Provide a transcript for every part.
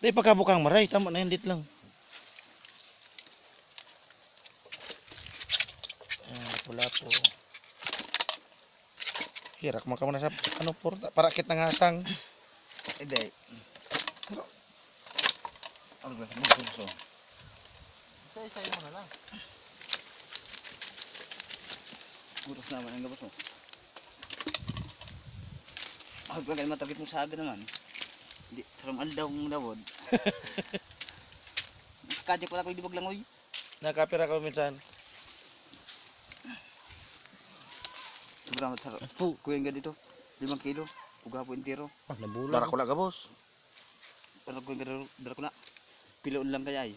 Di pagkabukang maray, tama na yan dit lang. Ayan, pula po. Hirak man ka muna sa ano po, parakit ng hasang. Hindi. Pero, ano ba? Magpulso. Isa-isayin mo na lang. Butas naman ang gabas mo. Ako ba kayo matagit mo sa aga naman? Hindi, sarang aldaw mong dawod. Kadyak wala ko ibag lang oy. Nakapira ka minsan. Sobrang sarap. Kuya nga dito. 5 kilo. Uga po intiro. Ah, nabulan. Dara ko na gabos. Pero kuya nga dala ko na. Piloon lang kaya eh.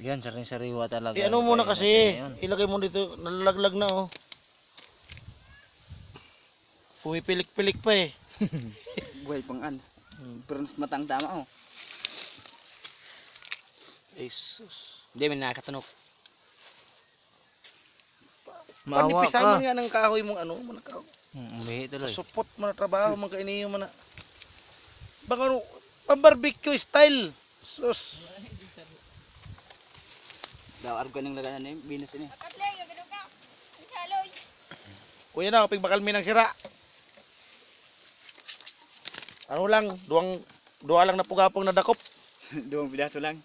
Yan, saring-sariwa talaga. Ano muna Kaya kasi, natin ilagay mo dito, nalalaglag na oh. Pumipilik-pilik pa eh. Buhay pang an. Pero matang tama oh. Jesus. Hindi, may nakakatunok. Maawa Panipisan ka. man nga ng kahoy mong ano, manakaw. Umihi tuloy. Supot man na trabaho, man kainiyo man na. Baka ano, pang-barbecue style. Sus. Daw argo nang laganan eh. Binas ini. Kuya na, kapag bakal minang sira. Ano lang, duwa lang na pugapong nadakop. Duwang pidato lang.